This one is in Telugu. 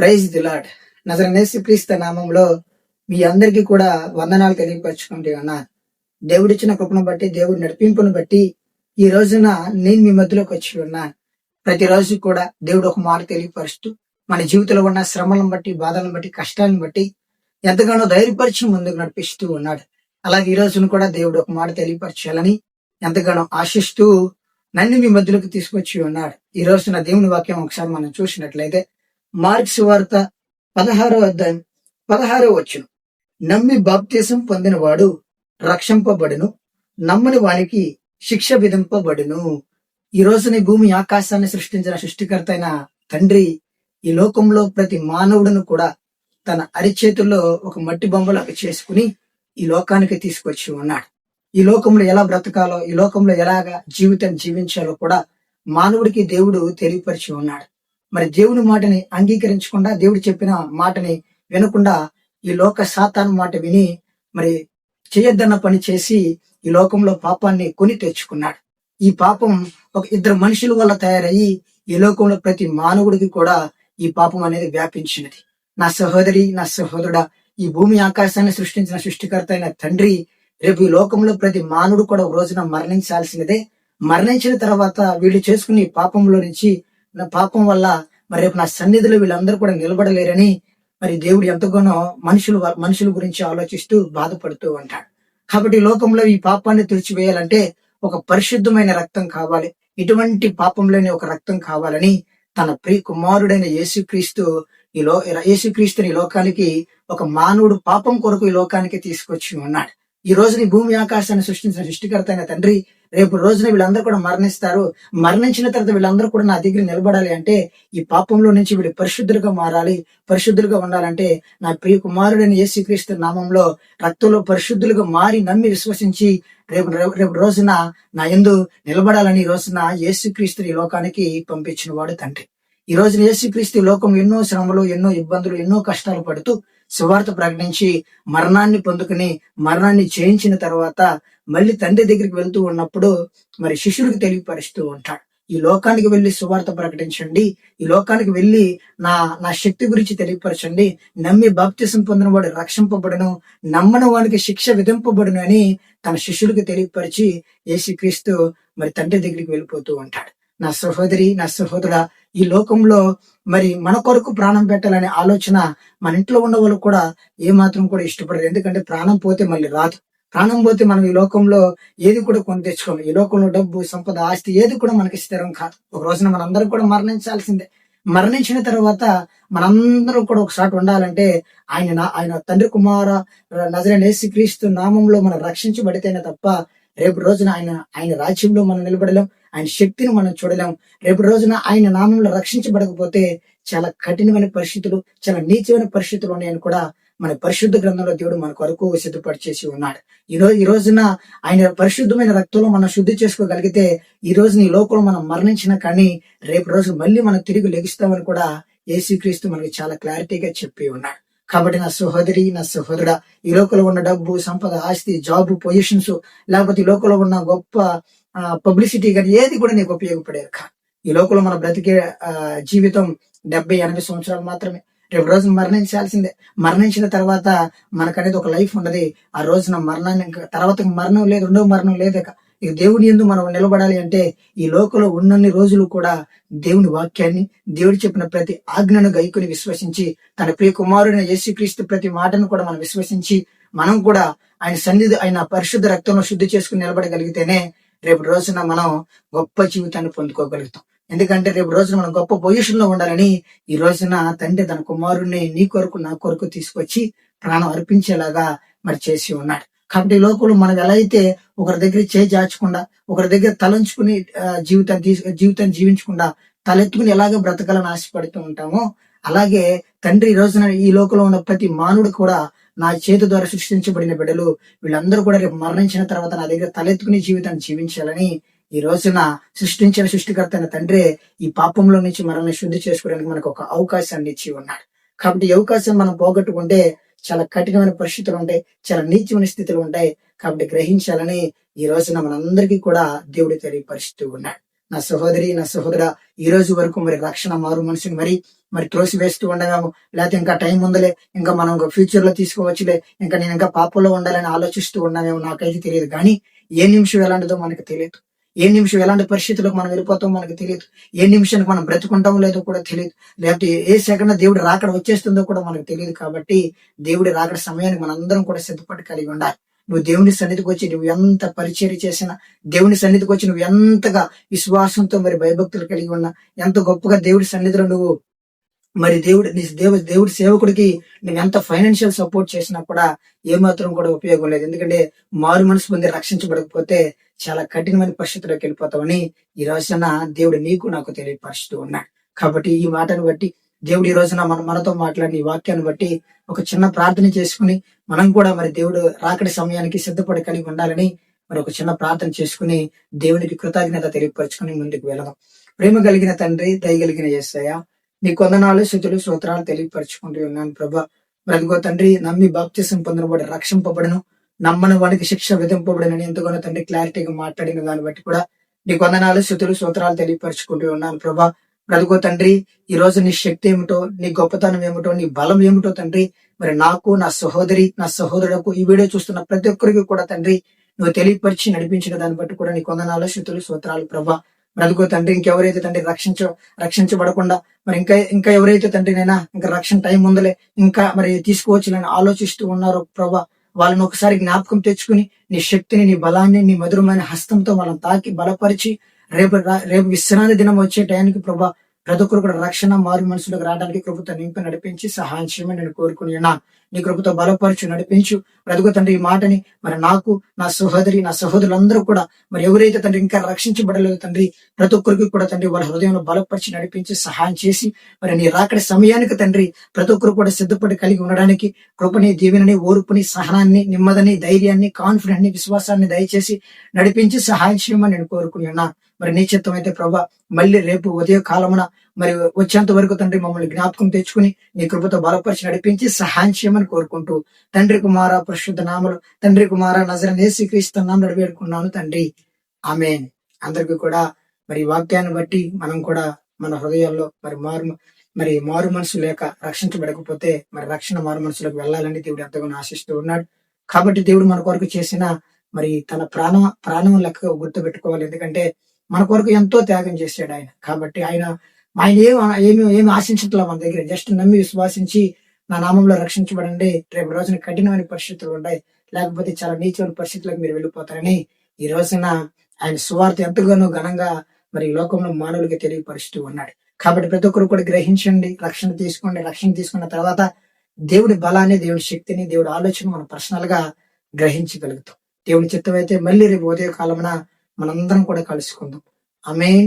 Praise the lord. నజరేయుడైన క్రీస్తు నామంలో మీ అందరికీ కూడా వందనాలు తెలియపరచుకుంటూ ఉన్నాను. దేవుడిచ్చిన కృపను బట్టి, దేవుడి నడిపింపును బట్టి ఈ రోజున నేను మీ మధ్యలోకి వచ్చి ఉన్నాను. ప్రతిరోజు కూడా దేవుడు ఒక మాట తెలియపరుస్తూ మన జీవితంలో ఉన్న శ్రమలను బట్టి, బాధలను బట్టి, కష్టాలను బట్టి ఎంతగానో ధైర్యపరిచి ముందుకు నడిపిస్తూ ఉన్నాడు. అలాగే ఈ రోజున కూడా దేవుడు ఒక మాట తెలియపరచాలని ఎంతగానో ఆశిస్తూ నన్ను మీ మధ్యలోకి తీసుకొచ్చి ఉన్నాడు. ఈ రోజున దేవుని వాక్యం ఒకసారి మనం చూసినట్లయితే మార్క్స్ వార్త 16వ అధ్యాయం 16వ వచనం, నమ్మి బాప్తిసం పొందిన వాడు రక్షింపబడును, నమ్మని వానికి శిక్ష విధింపబడును. ఈ రోజున ఈ భూమి ఆకాశాన్ని సృష్టించిన సృష్టికర్త అయిన తండ్రి ఈ లోకంలో ప్రతి మానవుడును కూడా తన అరిచేతుల్లో ఒక మట్టి బొమ్మలాగా చేసుకుని ఈ లోకానికి తీసుకొచ్చి ఉన్నాడు. ఈ లోకంలో ఎలా బ్రతకాలో, ఈ లోకంలో ఎలాగా జీవితం జీవించాలో కూడా మానవుడికి దేవుడు తెలియపరిచి ఉన్నాడు. మరి దేవుని మాటని అంగీకరించకుండా, దేవుడు చెప్పిన మాటని వినకుండా ఈ లోక సాతాను మాట విని మరి చేయొద్దన్న పని చేసి ఈ లోకంలో పాపాన్ని కొని తెచ్చుకున్నాడు. ఈ పాపం ఒక ఇద్దరు మనుషుల వల్ల తయారయ్యి ఈ లోకంలో ప్రతి మానవుడికి కూడా ఈ పాపం అనేది వ్యాపించినది. నా సహోదరి, నా సహోదరుడా, ఈ భూమి ఆకాశాన్ని సృష్టించిన సృష్టికర్త అయిన తండ్రి రేపు ఈ లోకంలో ప్రతి మానవుడు కూడా ఒక రోజున మరణించాల్సినదే. మరణించిన తర్వాత వీళ్ళు చేసుకునే పాపంలో నుంచి, నా పాపం వల్ల మరి రేపు నా సన్నిధిలో వీళ్ళందరూ కూడా నిలబడలేరని మరి దేవుడు ఎంతగానో మనుషుల గురించి ఆలోచిస్తూ బాధపడుతూ ఉంటాడు. కాబట్టి ఈ లోకంలో ఈ పాపాన్ని తుడిచివేయాలంటే ఒక పరిశుద్ధమైన రక్తం కావాలి. ఇటువంటి పాపంలోని ఒక రక్తం కావాలని తన ప్రియ కుమారుడైన యేసుక్రీస్తుని ఈ లోకానికి, ఒక మానవుడు పాపం కొరకు ఈ లోకానికి తీసుకొచ్చి ఉన్నాడు. ఈ రోజున ఈ భూమి ఆకాశాన్ని సృష్టించిన సృష్టికర్త అయిన తండ్రి రేపు రోజున వీళ్ళందరూ కూడా మరణిస్తారు. మరణించిన తర్వాత వీళ్ళందరూ కూడా నా దగ్గర నిలబడాలి అంటే ఈ పాపంలో నుంచి వీళ్ళు పరిశుద్ధులుగా మారాలి. పరిశుద్ధులుగా ఉండాలంటే నా ప్రియ కుమారుడైన యేసుక్రీస్తు నామంలో రక్తంలో పరిశుద్ధులుగా మారి నమ్మి విశ్వసించి రేపు రోజున నా యందు నిలబడాలని ఈ రోజున యేసుక్రీస్తుని ఈ లోకానికి పంపించిన వాడు తండ్రి. ఈ రోజున యేసుక్రీస్తు లోకం ఎన్నో శ్రమలు, ఎన్నో ఇబ్బందులు, ఎన్నో కష్టాలు పడుతూ సువార్త ప్రకటించి మరణాన్ని పొందుకుని మరణాన్ని జయించిన తర్వాత మళ్ళీ తండ్రి దగ్గరికి వెళ్తూ ఉన్నప్పుడు మరి శిష్యుడికి తెలియపరుస్తూ ఉంటాడు. ఈ లోకానికి వెళ్లి సువార్త ప్రకటించండి, ఈ లోకానికి వెళ్లి నా శక్తి గురించి తెలియపరచండి, నమ్మి బాప్తిసం పొందిన వాడు రక్షింపబడును, నమ్మని వానికి శిక్ష విధింపబడును అని తన శిష్యుడికి తెలియపరిచి యేసుక్రీస్తు మరి తండ్రి దగ్గరికి వెళ్ళిపోతూ ఉంటాడు. నా సహోదరి, నా సహోదరుడా, ఈ లోకంలో మరి మన కొరకు ప్రాణం పెట్టాలనే ఆలోచన మన ఇంట్లో ఉన్న వాళ్ళు కూడా ఏమాత్రం కూడా ఇష్టపడరు. ఎందుకంటే ప్రాణం పోతే మళ్ళీ రాదు. ప్రాణం పోతే మనం ఈ లోకంలో ఏది కూడా కొని తెచ్చుకోము. ఈ లోకంలో డబ్బు, సంపద, ఆస్తి ఏది కూడా మనకి స్థిరం కాదు. ఒక రోజున మనందరం కూడా మరణించాల్సిందే. మరణించిన తర్వాత మనందరం కూడా ఒకసారి ఉండాలంటే ఆయన తండ్రి కుమార నజరేయుడైన యేసుక్రీస్తు నామంలో మనం రక్షించబడితేనే తప్ప రేపు రోజున ఆయన రాజ్యంలో మనం నిలబడలేం. ఆయన శక్తిని మనం చూడలేం. రేపు రోజున ఆయన నామంలో రక్షించబడకపోతే చాలా కఠినమైన పరిస్థితులు, చాలా నీచమైన పరిస్థితులు ఉన్నాయని కూడా మన పరిశుద్ధ గ్రంథంలో దేవుడు మన కొరకు సిద్ధపరిచేసి ఉన్నాడు. ఈ రోజున ఆయన పరిశుద్ధమైన రక్తంలో మనం శుద్ధి చేసుకోగలిగితే ఈ రోజున ఈ లోకంలో మనం మరణించినా కానీ రేపు రోజు మళ్ళీ మనం తిరిగి లెగిస్తామని కూడా యేసుక్రీస్తు మనకి చాలా క్లారిటీగా చెప్పి ఉన్నాడు. కాబట్టి నా సహోదరి, నా సహోదరుడా, ఈ లోకంలో ఉన్న డబ్బు, సంపద, ఆస్తి, జాబ్, పొజిషన్స్, లేకపోతే ఈ లోకంలో ఉన్న గొప్ప పబ్లిసిటీ కానీ ఏది కూడా నీకు ఉపయోగపడేది కాదు. ఈ లోకంలో మన బ్రతికే జీవితం 70-80 సంవత్సరాలు మాత్రమే. రేపు రోజున మరణించాల్సిందే. మరణించిన తర్వాత మనకనేది ఒక లైఫ్ ఉన్నది. ఆ రోజున మరణాన్ని తర్వాత మరణం లేదు, రెండవ మరణం లేదు. ఇక దేవుని యందు మనం నిలబడాలి అంటే ఈ లోకంలో ఉన్నన్ని రోజులు కూడా దేవుని వాక్యాన్ని, దేవుడు చెప్పిన ప్రతి ఆజ్ఞను గైకుని విశ్వసించి, తన ప్రియ కుమారుడైన యేసుక్రీస్తు ప్రతి మాటను కూడా మనం విశ్వసించి మనం కూడా ఆయన సన్నిధి, ఆయన పరిశుద్ధ రక్తంలో శుద్ధి చేసుకుని నిలబడగలిగితేనే రేపు రోజున మనం గొప్ప జీవితాన్ని పొందుకోగలుగుతాం. ఎందుకంటే రేపు రోజున మనం గొప్ప పొజిషన్ లో ఉండాలని ఈ రోజున తండ్రి తన కుమారుడిని నీ కొరకు, నా కొరకు తీసుకొచ్చి ప్రాణం అర్పించేలాగా మరి చేసి ఉన్నాడు. కాబట్టి ఈ లోకంలో మనం ఎలా అయితే ఒకరి దగ్గర చేయి చాచకుండా, ఒకరి దగ్గర తలంచుకుని జీవితం జీవించకుండా తలెత్తుకుని ఎలాగ బ్రతకాలని ఆశపడుతూ ఉంటామో అలాగే తండ్రి ఈ రోజున ఈ లోకంలో ఉన్న ప్రతి మానవుడు కూడా నా చేతి ద్వారా సృష్టించబడిన బిడ్డలు వీళ్ళందరూ కూడా రేపు మరణించిన తర్వాత నా దగ్గర తలెత్తుకుని జీవితాన్ని జీవించాలని ఈ రోజున సృష్టించిన సృష్టికర్త అయిన తండ్రి ఈ పాపంలో నుంచి మనల్ని శుద్ధి చేసుకోవడానికి మనకు ఒక అవకాశాన్ని ఇచ్చి ఉన్నాడు. కాబట్టి ఈ అవకాశం మనం పోగొట్టుకుంటే చాలా కఠినమైన పరిస్థితులు ఉంటాయి, చాలా నీచమైన స్థితులు ఉంటాయి. కాబట్టి గ్రహించాలని ఈ రోజున మనందరికీ కూడా దేవుడు తెలియపరుస్తూ ఉన్నాడు. నా సహోదరి, నా సహోదర, ఈ రోజు వరకు మరి రక్షణ మారు మనిషిని మరి త్రోసి వేస్తూ ఉండగాము, లేకపోతే ఇంకా టైం ఉందలే, ఇంకా మనం ఫ్యూచర్ లో తీసుకోవచ్చులే, ఇంకా నేను ఇంకా పాపంలో ఉండాలని ఆలోచిస్తూ ఉన్నామేమో, నాకైతే తెలియదు. కానీ ఏ నిమిషం ఎలాంటిదో మనకు తెలియదు. ఏ నిమిషం ఎలాంటి పరిస్థితులకు మనం వెళ్ళిపోతామో మనకు తెలియదు. ఏ నిమిషానికి మనం బ్రతుకుంటామో లేదో కూడా తెలియదు. లేకపోతే ఏ సెకండ్ దేవుడి రాకడ వచ్చేస్తుందో కూడా మనకు తెలియదు. కాబట్టి దేవుడి రాకడ సమయానికి మనందరం కూడా సిద్ధపడి కలిగి ఉండాలి. నువ్వు దేవుని సన్నిధికి వచ్చి నువ్వు ఎంత పరిచర్య చేసినా, దేవుని సన్నిధికి వచ్చి నువ్వు ఎంతగా విశ్వాసంతో మరి భయభక్తులు కలిగి ఉన్నా, ఎంత గొప్పగా దేవుడి సన్నిధిలో నువ్వు మరి దేవుడి సేవకుడికి నువ్వు ఎంత ఫైనాన్షియల్ సపోర్ట్ చేసినా కూడా ఏమాత్రం కూడా ఉపయోగం లేదు. ఎందుకంటే మారు మనసు పొంది రక్షించబడకపోతే చాలా కఠినమైన పరిస్థితుల్లోకి వెళ్ళిపోతామని ఈ రోజున దేవుడు నీకు నాకు తెలియపరుస్తూ ఉన్నాడు. కాబట్టి ఈ మాటను బట్టి దేవుడు ఈ రోజున మనతో మాట్లాడిన ఈ వాక్యాన్ని బట్టి ఒక చిన్న ప్రార్థన చేసుకుని మనం కూడా మరి దేవుడు రాకడి సమయానికి సిద్ధపడి కలిగి ఉండాలని మరి ఒక చిన్న ప్రార్థన చేసుకుని దేవునికి కృతజ్ఞత తెలియపరుచుకుని ముందుకు వెళదాం. ప్రేమ కలిగిన తండ్రి, దయగలిగిన యేసయ్య, నీ కొందనాలు, స్తుతులు, స్తోత్రాలు తెలియపరుచుకుంటూ ఉన్నాను ప్రభా. మరి అదిగో తండ్రి, నమ్మి బాప్తిసం పొందినవాడు రక్షింపబడను, నమ్మని వాడికి శిక్ష విధింపబడనని ఎంతగానో తండ్రి క్లారిటీగా మాట్లాడిన దాన్ని బట్టి కూడా నీ కొందనాలు, స్తుతులు, స్తోత్రాలు తెలియపరుచుకుంటూ ఉన్నాను ప్రభా. మరి అదిగో తండ్రి, ఈ రోజు నీ శక్తి ఏమిటో, నీ గొప్పతనం ఏమిటో, నీ బలం ఏమిటో తండ్రి, మరి నాకు, నా సహోదరి, నా సహోదరులకు, ఈ వీడియో చూస్తున్న ప్రతి ఒక్కరికి కూడా తండ్రి నువ్వు తెలియపరిచి నడిపించిన దాన్ని బట్టి కూడా నీ కొందనాలు, స్తుతులు, స్తోత్రాలు ప్రభా. మరి అదిగో తండ్రి, ఇంకెవరైతే తండ్రి రక్షించబడకుండా మరి ఇంకా ఎవరైతే తండ్రి నైనా ఇంకా రక్షణ టైం ఉందలే, ఇంకా మరి తీసుకోవచ్చులని ఆలోచిస్తూ ఉన్నారో ప్రభా, వాళ్ళని ఒకసారి జ్ఞాపకం తెచ్చుకుని నీ శక్తిని, నీ బలాన్ని, నీ మధురమైన హస్తంతో వాళ్ళని తాకి బలపరిచి రేపు విశ్రాంతి దినం వచ్చే టైంకి ప్రభా ప్రతి ఒక్కరు కూడా రక్షణ మారు మనసులకు రావడానికి కృపతో నింపి నడిపించి సహాయం చేయమని నేను కోరుకుని ఉన్నా. నీ కృపతో బలపరచు, నడిపించు. బ్రతుకు తండ్రి ఈ మాటని మరి నాకు, నా సహోదరి, నా సహోదరులందరూ కూడా మరి ఎవరైతే తండ్రి ఇంకా రక్షించబడలేదు తండ్రి, ప్రతి ఒక్కరికి కూడా తండ్రి వాళ్ళ హృదయంలో బలపరిచి నడిపించి సహాయం చేసి మరి నీ రాకడి సమయానికి తండ్రి ప్రతి ఒక్కరు కూడా సిద్ధపడి కలిగి ఉండడానికి కృపని, దీవెనని, ఓర్పుని, సహనాన్ని, నెమ్మదిని, ధైర్యాన్ని, కాన్ఫిడెంట్ ని, విశ్వాసాన్ని దయచేసి నడిపించి సహాయం చేయమని నేను కోరుకుని ఉన్నా. మరి నీ చిత్తం అయితే ప్రభా మళ్ళీ రేపు ఉదయ కాలమున మరి వచ్చేంత వరకు తండ్రి మమ్మల్ని జ్ఞాపకం తెచ్చుకుని నీ కృపతో బలపరిచి నడిపించి సహాయం చేయమని కోరుకుంటూ తండ్రి, కుమార, పరిశుద్ధ నామలు, తండ్రి, కుమార, నజరేయుడైన యేసుక్రీస్తు నామములో వేడుకున్నాను తండ్రి, ఆమేన్. అందరికీ కూడా మరి వాక్యాన్ని బట్టి మనం కూడా మన హృదయాల్లో మరి మారు మనసు లేక రక్షించబడకపోతే మరి రక్షణ మారు మనసులోకి వెళ్ళాలని దేవుడు ఎంతగానో ఆశిస్తూ ఉన్నాడు. కాబట్టి దేవుడు మన కొరకు చేసిన మరి తన ప్రాణం లెక్క గుర్తు పెట్టుకోవాలి. ఎందుకంటే మన కొరకు ఎంతో త్యాగం చేశాడు ఆయన. కాబట్టి ఆయన ఏమి ఆశించట్లా మన దగ్గర. జస్ట్ నమ్మి విశ్వాసించి నా నామంలో రక్షించబడండి, రేపు రోజున కఠినమైన పరిస్థితులు ఉన్నాయి, లేకపోతే చాలా నీచమైన పరిస్థితులకు మీరు వెళ్ళిపోతారని ఈ రోజున ఆయన సువార్త ఎంతగానో ఘనంగా మరి లోకంలో మానవులకి తెలియపరుస్తూ ఉన్నాడు. కాబట్టి ప్రతి ఒక్కరు కూడా గ్రహించండి, రక్షణ తీసుకోండి. రక్షణ తీసుకున్న తర్వాత దేవుడి బలాన్ని, దేవుడి శక్తిని, దేవుడి ఆలోచన మనం పర్సనల్ గా గ్రహించగలుగుతాం. దేవుడి చిత్తం అయితే మళ్ళీ రేపు ఉదయ కాలమున మనందరం కూడా కలుసుకుందాం. ఆమేన్.